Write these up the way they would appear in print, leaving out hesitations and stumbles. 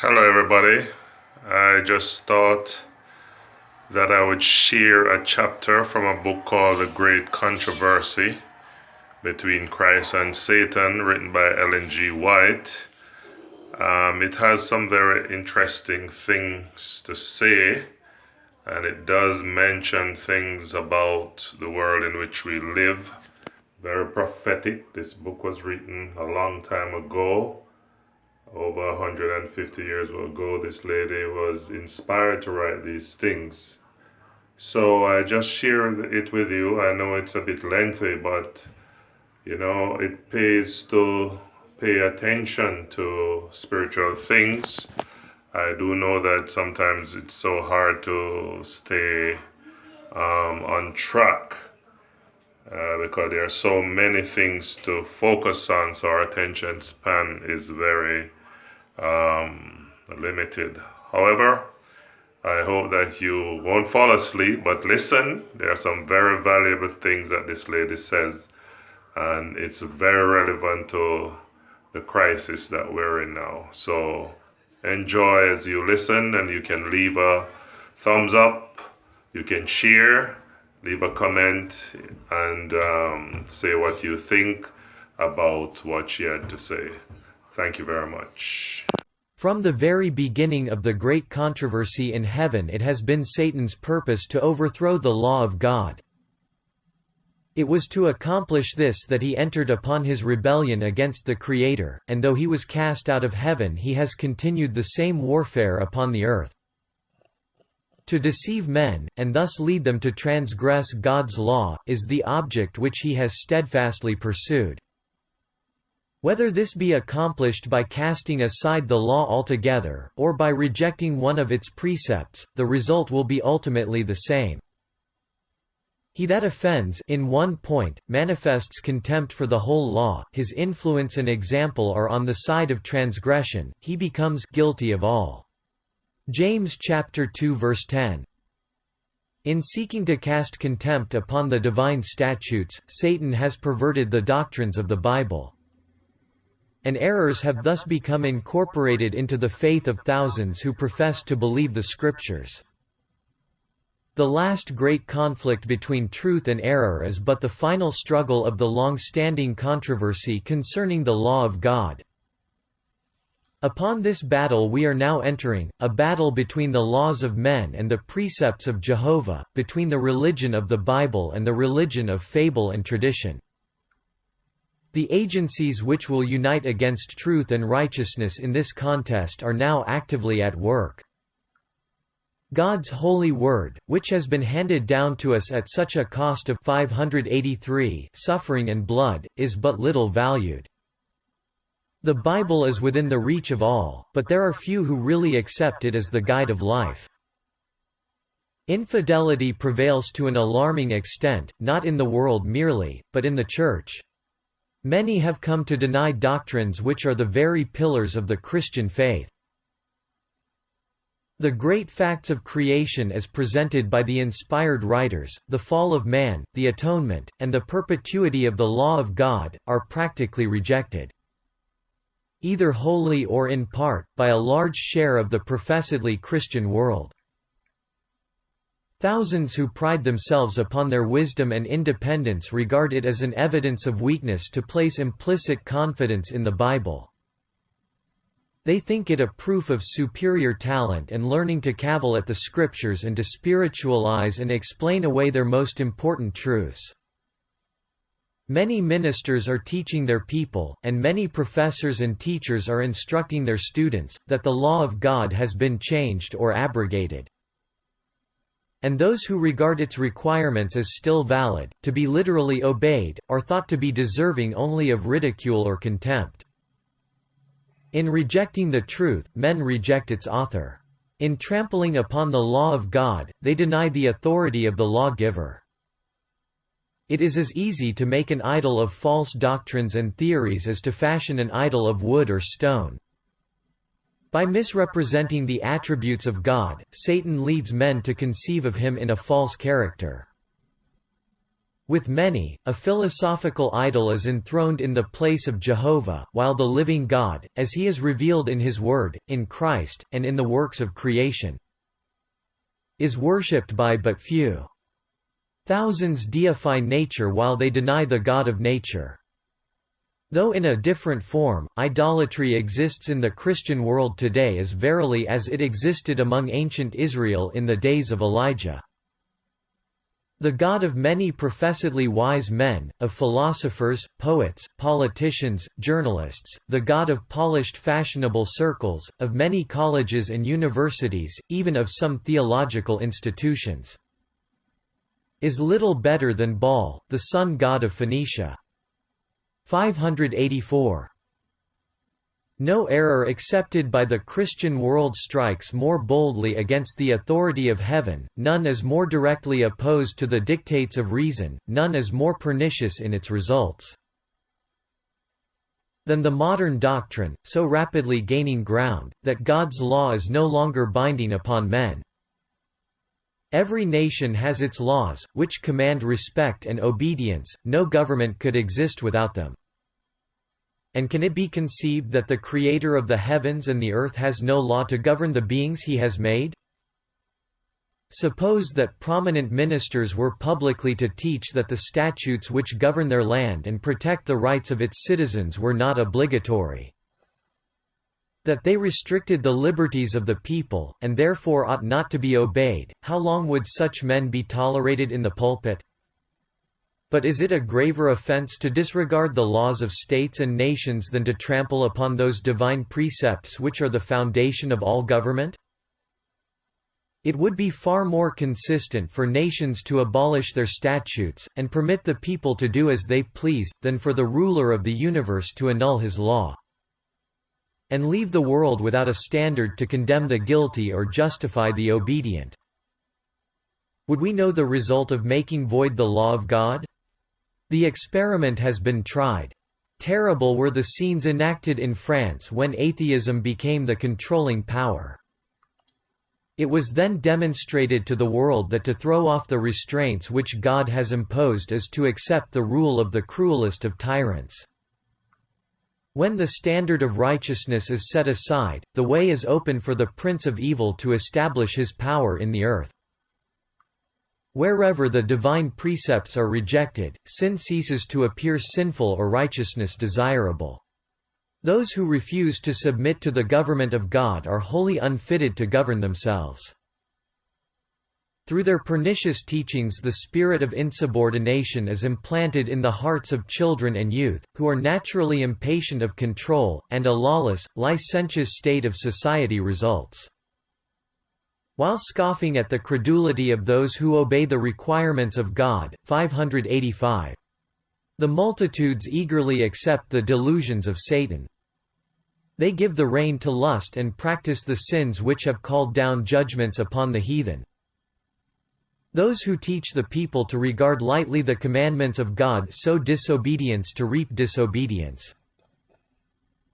Hello, everybody. I just thought that I would share a chapter from a book called The Great Controversy Between Christ and Satan, written by Ellen G. White. It has some very interesting things to say, and it does mention things about the world in which we live. Very prophetic. This book was written a long time ago. Over 150 years ago, this lady was inspired to write these things. So I just shared it with you. I know it's a bit lengthy, but it pays to pay attention to spiritual things. I do know that sometimes it's so hard to stay on track because there are so many things to focus on, so our attention span is very limited. However, I hope that you won't fall asleep, but listen. There are some very valuable things that this lady says, and it's very relevant to the crisis that we're in now. So enjoy as you listen, and you can leave a thumbs up, you can share, leave a comment, and say what you think about what she had to say. Thank you very much. From the very beginning of the great controversy in heaven, it has been Satan's purpose to overthrow the law of God. It was to accomplish this that he entered upon his rebellion against the Creator, and though he was cast out of heaven, he has continued the same warfare upon the earth. To deceive men, and thus lead them to transgress God's law, is the object which he has steadfastly pursued. Whether this be accomplished by casting aside the law altogether, or by rejecting one of its precepts, the result will be ultimately the same. He that offends in one point, manifests contempt for the whole law, his influence and example are on the side of transgression, he becomes guilty of all. James chapter 2 verse 10. In seeking to cast contempt upon the divine statutes, Satan has perverted the doctrines of the Bible. And errors have thus become incorporated into the faith of thousands who profess to believe the Scriptures. The last great conflict between truth and error is but the final struggle of the long-standing controversy concerning the law of God. Upon this battle we are now entering, a battle between the laws of men and the precepts of Jehovah, between the religion of the Bible and the religion of fable and tradition. The agencies which will unite against truth and righteousness in this contest are now actively at work. God's holy word, which has been handed down to us at such a cost of 583 suffering and blood, is but little valued. The Bible is within the reach of all, but there are few who really accept it as the guide of life. Infidelity prevails to an alarming extent, not in the world merely, but in the Church. Many have come to deny doctrines which are the very pillars of the Christian faith. The great facts of creation as presented by the inspired writers, the fall of man, the atonement, and the perpetuity of the law of God, are practically rejected, either wholly or in part, by a large share of the professedly Christian world. Thousands who pride themselves upon their wisdom and independence regard it as an evidence of weakness to place implicit confidence in the Bible. They think it a proof of superior talent and learning to cavil at the Scriptures and to spiritualize and explain away their most important truths. Many ministers are teaching their people, and many professors and teachers are instructing their students, that the law of God has been changed or abrogated. And those who regard its requirements as still valid, to be literally obeyed, are thought to be deserving only of ridicule or contempt. In rejecting the truth, men reject its author. In trampling upon the law of God, they deny the authority of the lawgiver. It is as easy to make an idol of false doctrines and theories as to fashion an idol of wood or stone. By misrepresenting the attributes of God, Satan leads men to conceive of him in a false character. With many, a philosophical idol is enthroned in the place of Jehovah, while the living God, as he is revealed in his word, in Christ, and in the works of creation, is worshipped by but few. Thousands deify nature while they deny the God of nature. Though in a different form, idolatry exists in the Christian world today as verily as it existed among ancient Israel in the days of Elijah. The God of many professedly wise men, of philosophers, poets, politicians, journalists, the God of polished fashionable circles, of many colleges and universities, even of some theological institutions, is little better than Baal, the sun god of Phoenicia. 584. No error accepted by the Christian world strikes more boldly against the authority of heaven, none is more directly opposed to the dictates of reason, none is more pernicious in its results than the modern doctrine, so rapidly gaining ground, that God's law is no longer binding upon men. Every nation has its laws, which command respect and obedience, no government could exist without them. And can it be conceived that the Creator of the heavens and the earth has no law to govern the beings he has made? Suppose that prominent ministers were publicly to teach that the statutes which govern their land and protect the rights of its citizens were not obligatory, that they restricted the liberties of the people, and therefore ought not to be obeyed. How long would such men be tolerated in the pulpit? But is it a graver offense to disregard the laws of states and nations than to trample upon those divine precepts which are the foundation of all government? It would be far more consistent for nations to abolish their statutes, and permit the people to do as they pleased, than for the ruler of the universe to annul his law, and leave the world without a standard to condemn the guilty or justify the obedient. Would we know the result of making void the law of God? The experiment has been tried. Terrible were the scenes enacted in France when atheism became the controlling power. It was then demonstrated to the world that to throw off the restraints which God has imposed is to accept the rule of the cruelest of tyrants. When the standard of righteousness is set aside, the way is open for the prince of evil to establish his power in the earth. Wherever the divine precepts are rejected, sin ceases to appear sinful or righteousness desirable. Those who refuse to submit to the government of God are wholly unfitted to govern themselves. Through their pernicious teachings, the spirit of insubordination is implanted in the hearts of children and youth, who are naturally impatient of control, and a lawless, licentious state of society results. While scoffing at the credulity of those who obey the requirements of God, 585. The multitudes eagerly accept the delusions of Satan. They give the rein to lust and practice the sins which have called down judgments upon the heathen. Those who teach the people to regard lightly the commandments of God sow disobedience to reap disobedience.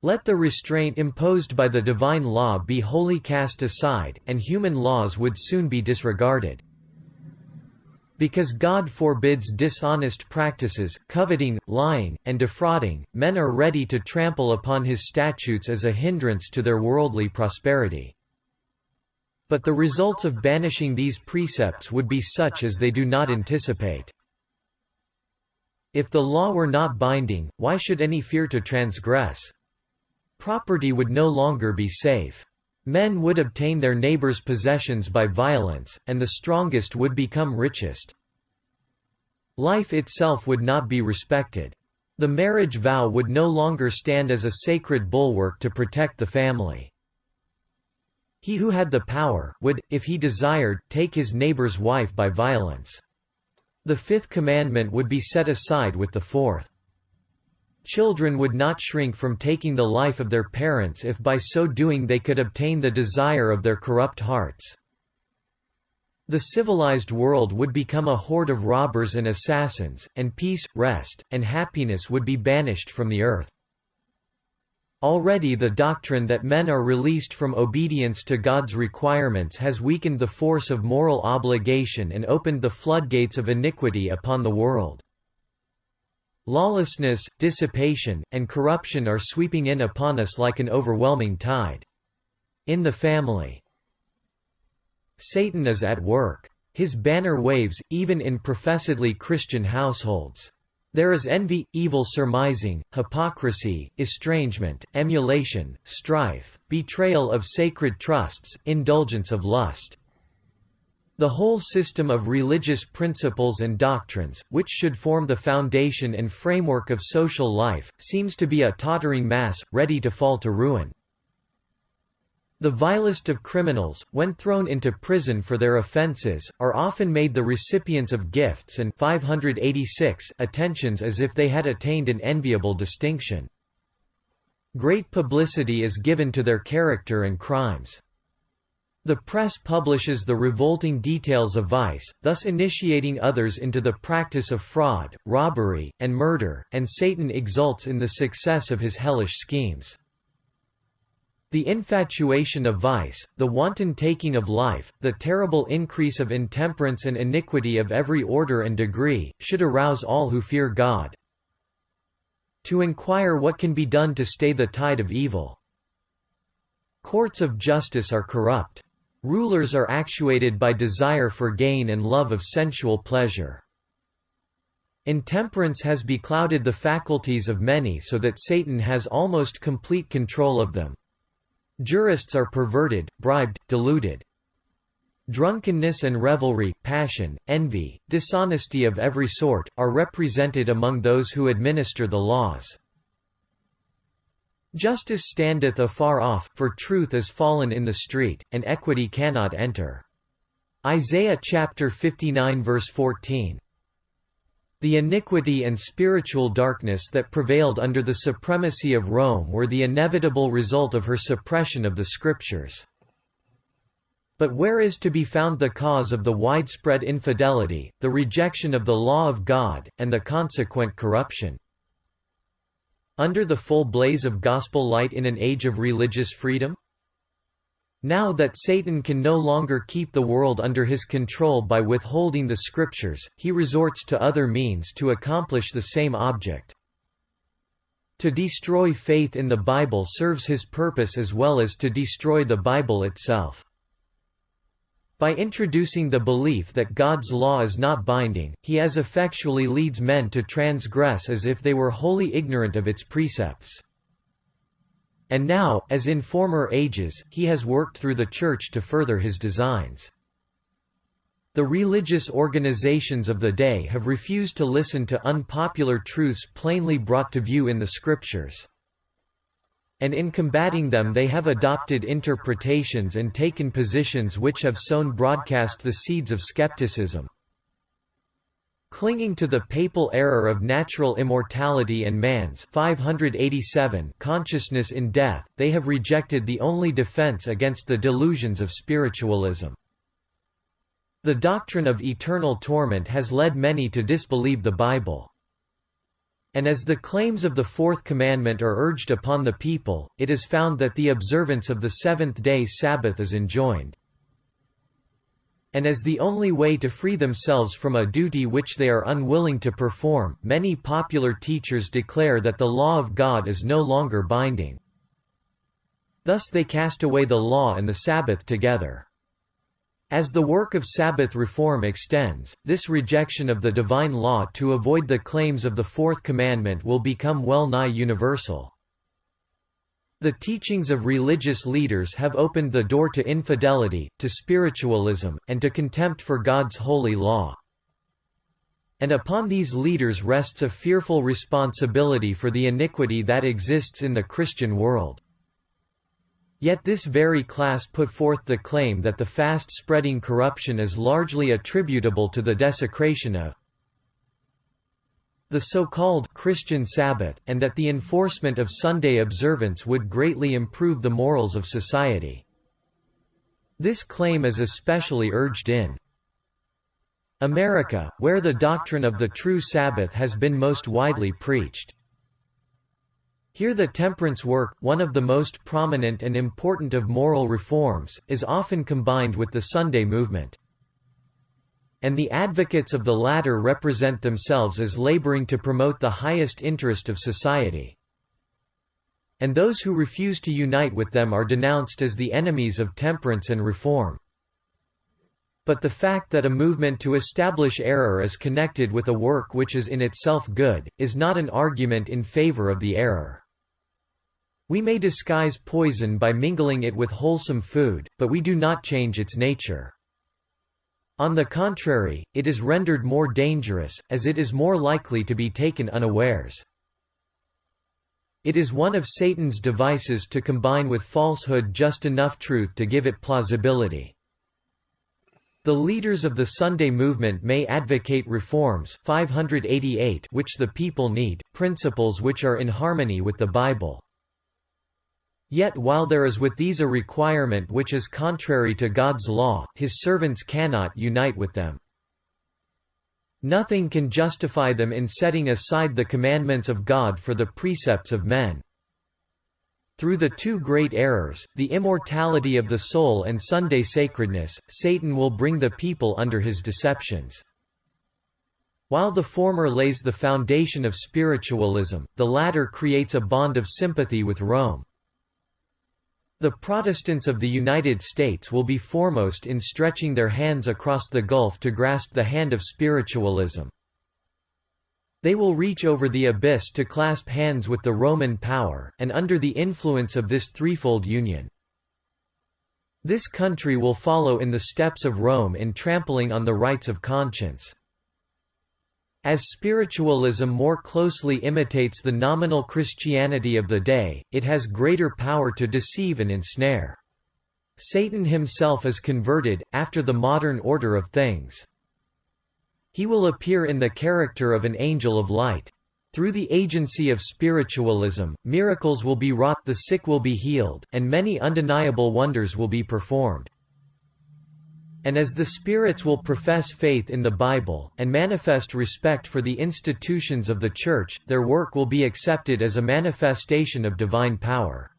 Let the restraint imposed by the divine law be wholly cast aside, and human laws would soon be disregarded. Because God forbids dishonest practices, coveting, lying, and defrauding, men are ready to trample upon his statutes as a hindrance to their worldly prosperity. But the results of banishing these precepts would be such as they do not anticipate. If the law were not binding, why should any fear to transgress? Property would no longer be safe. Men would obtain their neighbor's possessions by violence, and the strongest would become richest. Life itself would not be respected. The marriage vow would no longer stand as a sacred bulwark to protect the family. He who had the power, would, if he desired, take his neighbor's wife by violence. The fifth commandment would be set aside with the fourth. Children would not shrink from taking the life of their parents if by so doing they could obtain the desire of their corrupt hearts. The civilized world would become a horde of robbers and assassins, and peace, rest, and happiness would be banished from the earth. Already the doctrine that men are released from obedience to God's requirements has weakened the force of moral obligation and opened the floodgates of iniquity upon the world. Lawlessness, dissipation, and corruption are sweeping in upon us like an overwhelming tide. In the family, Satan is at work. His banner waves, even in professedly Christian households. There is envy, evil surmising, hypocrisy, estrangement, emulation, strife, betrayal of sacred trusts, indulgence of lust. The whole system of religious principles and doctrines, which should form the foundation and framework of social life, seems to be a tottering mass, ready to fall to ruin. The vilest of criminals, when thrown into prison for their offences, are often made the recipients of gifts and 586 attentions as if they had attained an enviable distinction. Great publicity is given to their character and crimes. The press publishes the revolting details of vice, thus initiating others into the practice of fraud, robbery, and murder, and Satan exults in the success of his hellish schemes. The infatuation of vice, the wanton taking of life, the terrible increase of intemperance and iniquity of every order and degree, should arouse all who fear God to inquire what can be done to stay the tide of evil. Courts of justice are corrupt. Rulers are actuated by desire for gain and love of sensual pleasure. Intemperance has beclouded the faculties of many so that Satan has almost complete control of them. Jurists are perverted, bribed, deluded. Drunkenness and revelry, passion, envy, dishonesty of every sort, are represented among those who administer the laws. Justice standeth afar off, for truth is fallen in the street, and equity cannot enter. Isaiah chapter 59 verse 14. The iniquity and spiritual darkness that prevailed under the supremacy of Rome were the inevitable result of her suppression of the Scriptures. But where is to be found the cause of the widespread infidelity, the rejection of the law of God, and the consequent corruption? Under the full blaze of gospel light in an age of religious freedom? Now that Satan can no longer keep the world under his control by withholding the Scriptures, he resorts to other means to accomplish the same object. To destroy faith in the Bible serves his purpose as well as to destroy the Bible itself. By introducing the belief that God's law is not binding, he as effectually leads men to transgress as if they were wholly ignorant of its precepts. And now, as in former ages, he has worked through the Church to further his designs. The religious organizations of the day have refused to listen to unpopular truths plainly brought to view in the Scriptures. And in combating them they have adopted interpretations and taken positions which have sown broadcast the seeds of skepticism. Clinging to the papal error of natural immortality and man's 587 consciousness in death, they have rejected the only defense against the delusions of spiritualism. The doctrine of eternal torment has led many to disbelieve the Bible. And as the claims of the fourth commandment are urged upon the people, it is found that the observance of the seventh-day Sabbath is enjoined. And as the only way to free themselves from a duty which they are unwilling to perform, many popular teachers declare that the law of God is no longer binding. Thus they cast away the law and the Sabbath together. As the work of Sabbath reform extends, this rejection of the divine law to avoid the claims of the fourth commandment will become well-nigh universal. The teachings of religious leaders have opened the door to infidelity, to spiritualism, and to contempt for God's holy law. And upon these leaders rests a fearful responsibility for the iniquity that exists in the Christian world. Yet this very class put forth the claim that the fast-spreading corruption is largely attributable to the desecration of the so-called Christian Sabbath, and that the enforcement of Sunday observance would greatly improve the morals of society. This claim is especially urged in America, where the doctrine of the true Sabbath has been most widely preached. Here the temperance work, one of the most prominent and important of moral reforms, is often combined with the Sunday movement. and the advocates of the latter represent themselves as laboring to promote the highest interest of society. And those who refuse to unite with them are denounced as the enemies of temperance and reform. But the fact that a movement to establish error is connected with a work which is in itself good, is not an argument in favor of the error. We may disguise poison by mingling it with wholesome food, but we do not change its nature. On the contrary, it is rendered more dangerous, as it is more likely to be taken unawares. It is one of Satan's devices to combine with falsehood just enough truth to give it plausibility. The leaders of the Sunday movement may advocate reforms 588 which the people need, principles which are in harmony with the Bible. Yet while there is with these a requirement which is contrary to God's law, his servants cannot unite with them. Nothing can justify them in setting aside the commandments of God for the precepts of men. Through the two great errors, the immortality of the soul and Sunday sacredness, Satan will bring the people under his deceptions. While the former lays the foundation of spiritualism, the latter creates a bond of sympathy with Rome. The Protestants of the United States will be foremost in stretching their hands across the gulf to grasp the hand of spiritualism. They will reach over the abyss to clasp hands with the Roman power, and under the influence of this threefold union. This country will follow in the steps of Rome in trampling on the rights of conscience. As spiritualism more closely imitates the nominal Christianity of the day, it has greater power to deceive and ensnare. Satan himself is converted, after the modern order of things. He will appear in the character of an angel of light. Through the agency of spiritualism, miracles will be wrought, the sick will be healed, and many undeniable wonders will be performed. And as the spirits will profess faith in the Bible, and manifest respect for the institutions of the Church, their work will be accepted as a manifestation of divine power.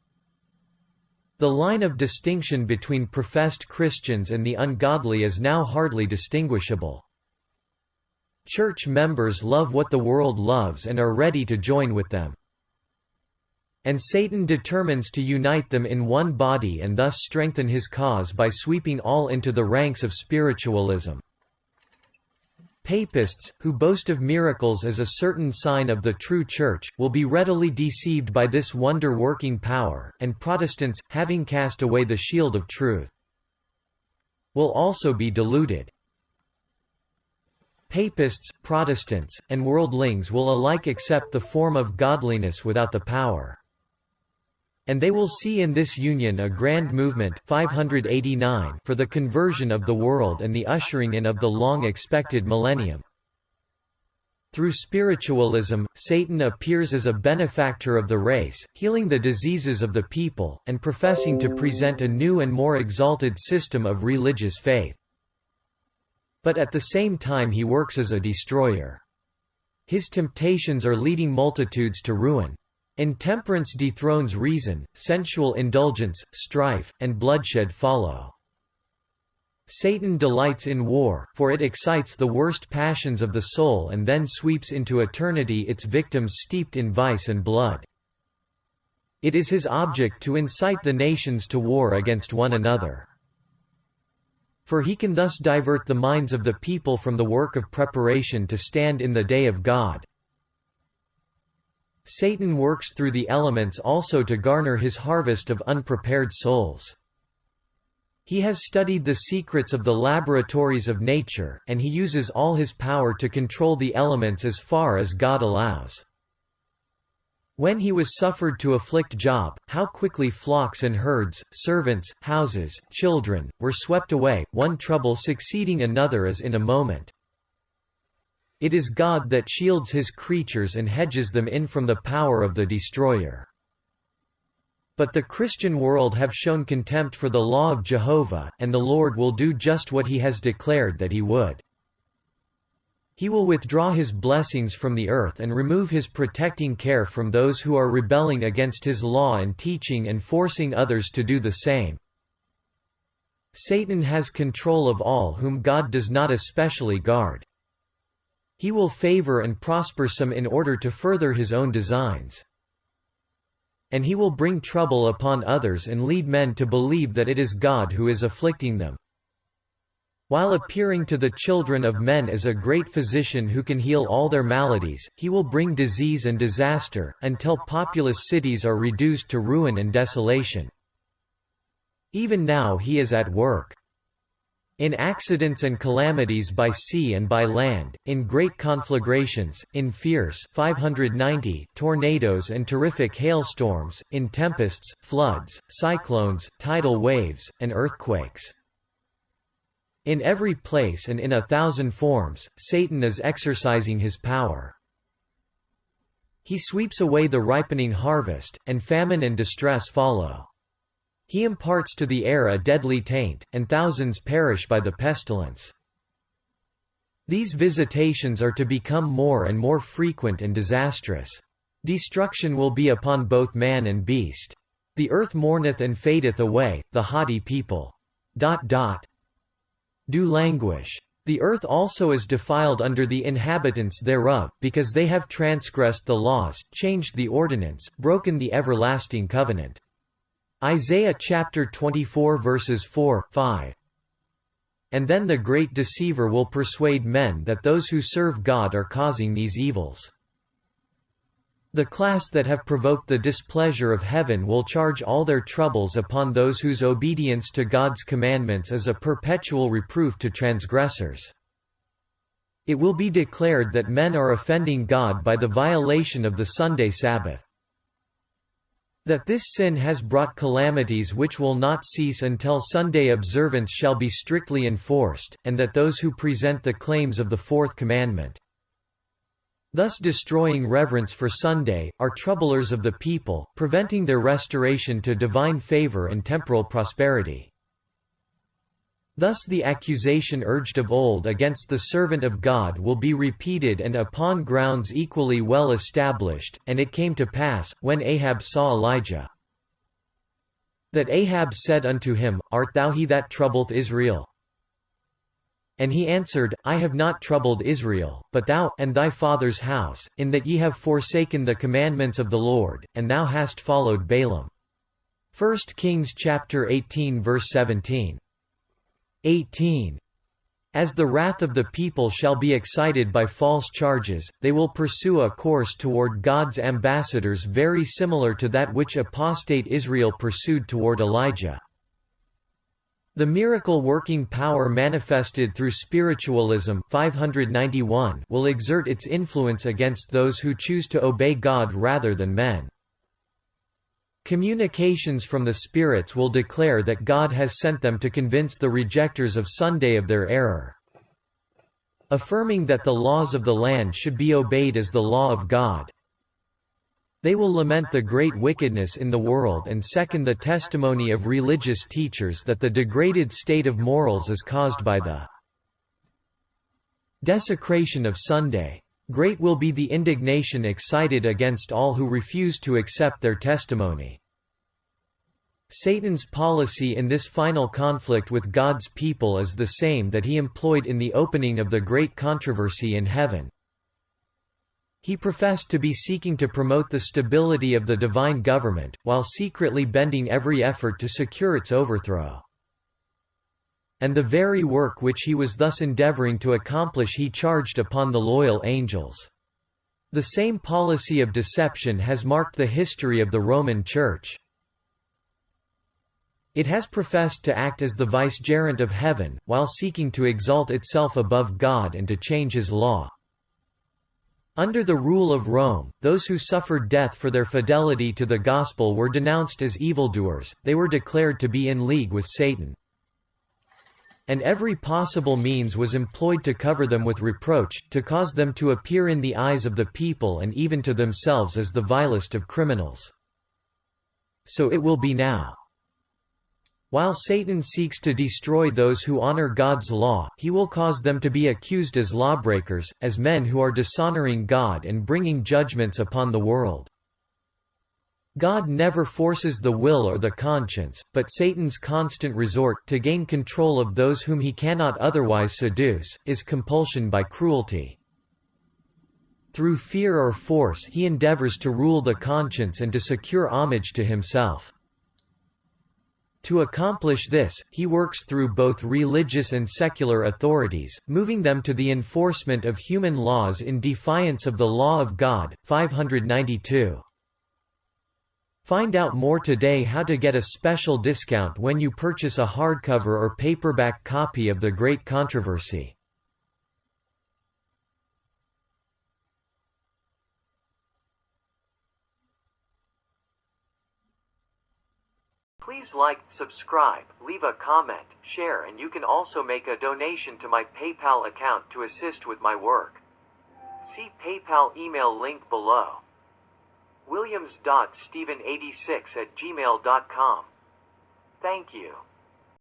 The line of distinction between professed Christians and the ungodly is now hardly distinguishable. Church members love what the world loves and are ready to join with them. And Satan determines to unite them in one body and thus strengthen his cause by sweeping all into the ranks of spiritualism. Papists, who boast of miracles as a certain sign of the true Church, will be readily deceived by this wonder-working power, and Protestants, having cast away the shield of truth, will also be deluded. Papists, Protestants, and worldlings will alike accept the form of godliness without the power. And they will see in this union a grand movement 589 for the conversion of the world and the ushering in of the long-expected millennium. Through spiritualism, Satan appears as a benefactor of the race, healing the diseases of the people, and professing to present a new and more exalted system of religious faith. But at the same time he works as a destroyer. His temptations are leading multitudes to ruin. Intemperance dethrones reason, sensual indulgence, strife, and bloodshed follow. Satan delights in war, for it excites the worst passions of the soul and then sweeps into eternity its victims steeped in vice and blood. It is his object to incite the nations to war against one another. For he can thus divert the minds of the people from the work of preparation to stand in the day of God. Satan works through the elements also to garner his harvest of unprepared souls. He has studied the secrets of the laboratories of nature, and he uses all his power to control the elements as far as God allows. When he was suffered to afflict Job, how quickly flocks and herds, servants, houses, children, were swept away, one trouble succeeding another as in a moment. It is God that shields his creatures and hedges them in from the power of the destroyer. But the Christian world have shown contempt for the law of Jehovah, and the Lord will do just what he has declared that he would. He will withdraw his blessings from the earth and remove his protecting care from those who are rebelling against his law and teaching and forcing others to do the same. Satan has control of all whom God does not especially guard. He will favor and prosper some in order to further his own designs. And he will bring trouble upon others and lead men to believe that it is God who is afflicting them. While appearing to the children of men as a great physician who can heal all their maladies, he will bring disease and disaster, until populous cities are reduced to ruin and desolation. Even now he is at work. In accidents and calamities by sea and by land, in great conflagrations, in fierce 590 tornadoes and terrific hailstorms, in tempests, floods, cyclones, tidal waves, and earthquakes. In every place and in 1,000 forms, Satan is exercising his power. He sweeps away the ripening harvest, and famine and distress follow. He imparts to the air a deadly taint, and thousands perish by the pestilence. These visitations are to become more and more frequent and disastrous. Destruction will be upon both man and beast. The earth mourneth and fadeth away, the haughty people do languish. The earth also is defiled under the inhabitants thereof, because they have transgressed the laws, changed the ordinance, broken the everlasting covenant. Isaiah chapter 24 verses 4, 5. And then the great deceiver will persuade men that those who serve God are causing these evils. The class that have provoked the displeasure of heaven will charge all their troubles upon those whose obedience to God's commandments is a perpetual reproof to transgressors. It will be declared that men are offending God by the violation of the Sunday Sabbath. That this sin has brought calamities which will not cease until Sunday observance shall be strictly enforced, and that those who present the claims of the fourth commandment, thus destroying reverence for Sunday, are troublers of the people, preventing their restoration to divine favor and temporal prosperity. Thus the accusation urged of old against the servant of God will be repeated and upon grounds equally well established. And it came to pass, when Ahab saw Elijah, that Ahab said unto him, Art thou he that troubleth Israel? And he answered, I have not troubled Israel, but thou, and thy father's house, in that ye have forsaken the commandments of the Lord, and thou hast followed Balaam. 1 Kings chapter 18 verse 17. 18. As the wrath of the people shall be excited by false charges, they will pursue a course toward God's ambassadors very similar to that which apostate Israel pursued toward Elijah. The miracle-working power manifested through spiritualism 591 will exert its influence against those who choose to obey God rather than men. Communications from the spirits will declare that God has sent them to convince the rejectors of Sunday of their error. Affirming that the laws of the land should be obeyed as the law of God, they will lament the great wickedness in the world and second the testimony of religious teachers that the degraded state of morals is caused by the desecration of Sunday. Great will be the indignation excited against all who refuse to accept their testimony. Satan's policy in this final conflict with God's people is the same that he employed in the opening of the great controversy in heaven. He professed to be seeking to promote the stability of the divine government, while secretly bending every effort to secure its overthrow. And the very work which he was thus endeavoring to accomplish he charged upon the loyal angels. The same policy of deception has marked the history of the Roman Church. It has professed to act as the vicegerent of heaven, while seeking to exalt itself above God and to change his law. Under the rule of Rome, those who suffered death for their fidelity to the gospel were denounced as evildoers, they were declared to be in league with Satan. And every possible means was employed to cover them with reproach, to cause them to appear in the eyes of the people and even to themselves as the vilest of criminals. So it will be now. While Satan seeks to destroy those who honor God's law, he will cause them to be accused as lawbreakers, as men who are dishonoring God and bringing judgments upon the world. God never forces the will or the conscience, but Satan's constant resort to gain control of those whom he cannot otherwise seduce is compulsion by cruelty. Through fear or force he endeavors to rule the conscience and to secure homage to himself. To accomplish this, he works through both religious and secular authorities, moving them to the enforcement of human laws in defiance of the law of God. 592. Find out more today how to get a special discount when you purchase a hardcover or paperback copy of The Great Controversy. Please like, subscribe, leave a comment, share, and you can also make a donation to my PayPal account to assist with my work. See PayPal email link below. williams.stephen86@gmail.com. Thank you.